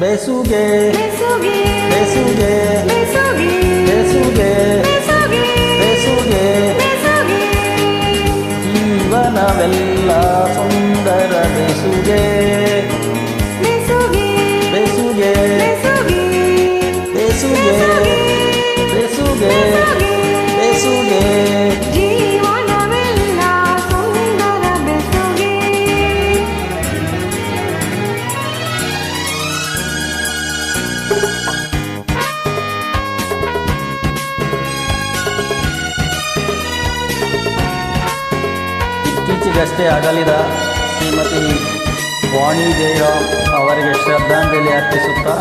ಬೆಸುಗೆ ಬೆಸುಗೆ ಬೆಸುಗೆ ಬೆಸುಗೆ ಬೆಸುಗೆ ಬೆಸುಗೆ ಬೆಸುಗೆ ಬೆಸುಗೆ ಜೀವನವೆಲ್ಲ ಸುಂದರ ಬೆಸುಗೆ ಬೆಸುಗೆ ಬೆಸುಗೆ ಬೆಸುಗೆ ಬೆಸುಗೆ ಬೆಸುಗೆ ಬೆಸುಗೆ ಜೀವನವೆಲ್ಲ ಸುಂದರ ಬೆಸುಗೆ. ಇತ್ತೀಚೆಗಷ್ಟೇ ಅಗಲಿದ ಶ್ರೀಮತಿ ವಾಣಿ ಜಯರಾಮ್ ಅವರಿಗೆ ಶ್ರದ್ಧಾಂಜಲಿ ಅರ್ಪಿಸುತ್ತಾ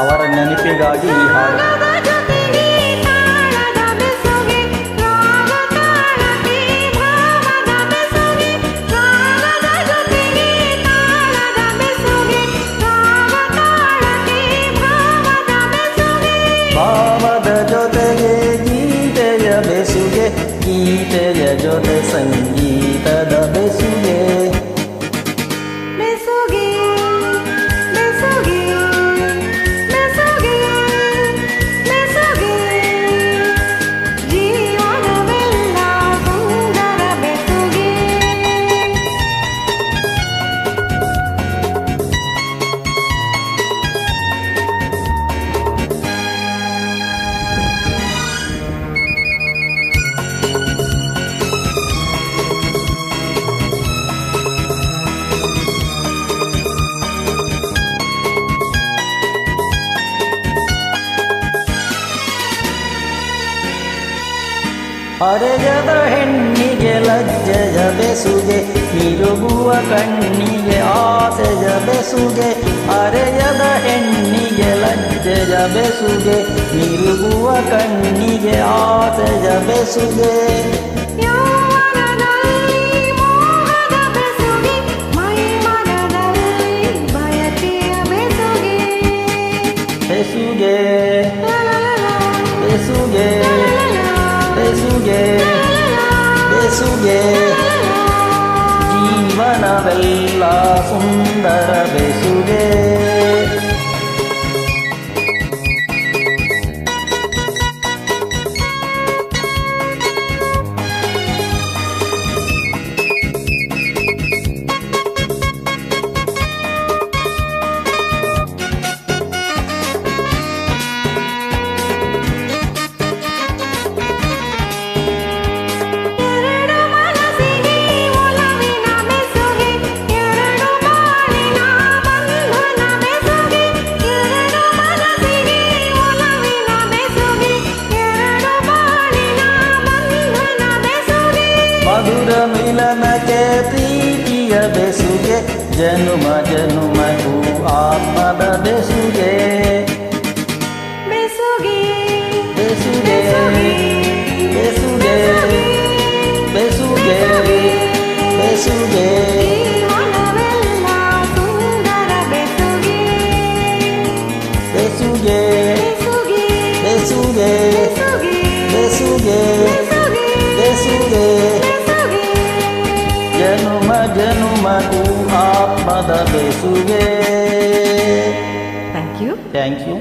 ಅವರ ನೆನಪಿಗಾಗಿ ಈ ಹಾಡು. ರಾಗದ ಜೊತೆಗೆ ತಾಳದ ಬೆಸುಗೆ, ರಾಗ ತಾಳಕ್ಕೆ ಭಾವದ ಬೆಸುಗೆ, ರಾಗದ ಜೊತೆಗೆ ತಾಳದ ಬೆಸುಗೆ, ರಾಗ ತಾಳಕ್ಕೆ ಭಾವದ ಬೆಸುಗೆ. ಭಾವದ ಜೊತೆಗೆ ಗೀತೆಯ ಬೆಸುಗೆ, ಗೀತೆಯ ಜೊತೆ ಸಂಗೀತದ ಬೆಸುಗೆ. ಬೆಸುಗೆ ಬೆಸುಗೆ ಬೆಸುಗೆ ಬೆಸುಗೆ ಜೀವನವೆಲ್ಲ ಸುಂದರ ಬೆಸುಗೆ. ಅರೆಯದ ಹೆಣ್ಣಿಗೆ ಲಜ್ಜೆಯ ಬೆಸುಗೆ, ತಿರುಗುವ ಕಣ್ಣಿಗೆ ಆಸೆಯ ಬೆಸುಗೆ. ಅರೆಯದ ಹೆಣ್ಣಿಗೆ ಲಜ್ಜೆಯ ಬೆಸುಗೆ, ತಿರುಗುವ ಕಣ್ಣಿಗೆ ಆಸೆಯ ಬೆಸುಗೆ. ಯೌವನದಲ್ಲಿ ಮೋಹದ ಬೆಸುಗೆ, ಮೈಮನದಲ್ಲಿ ಬಯಕೆಯ ಬೆಸುಗೆ. ಬೆಸುಗೆ ಲಲಲಲ, ಬೆಸುಗೆ ಬೆಸುಗೆ ಬೆಸುಗೆ ಜೀವನವೆಲ್ಲ ಸುಂದರ ಬೆಸುಗೆ. ಎರಡು ಮನಸ್ಸಿಗೆ ಒಲವಿನ ಬೆಸುಗೆ, ಎರಡು ಬಾಳಿನ ಬಂಧನ ಬೆಸುಗೆ. ಎರಡು ಮನಸ್ಸಿಗೆ ಒಲವಿನ ಬೆಸುಗೆ, ಎರಡು ಬಾಳಿನ ಬಂಧನ ಬೆಸುಗೆ. ಮಧುರ ಮಿಲನಕ್ಕೆ ಪ್ರೀತಿಯ ಬೆಸುಗೆ, ಜನುಮ ಜನುಮಗೂ ಆತ್ಮದ ಬೆಸುಗೆ. ಬೆಸುಗೆ ಬೆಸುಗೆ ಬೆಸುಗೆ ಬೆಸುಗೆ ಬೆಸುಗೆ ಜೀವನವೆಲ್ಲ ಸುಂದರ ಬೆಸುಗೆ. ಬೆಸುಗೆ ಬೆಸುಗೆ ಬೆಸುಗೆ ಬೆಸುಗೆ ಬೆಸುಗೆ ಬೆಸುಗೆ ಬೆಸುಗೆ ಜನುಮ ಜನುಮಗೂ ಆತ್ಮದ ಬೆಸುಗೆ. Thank you. Thank you.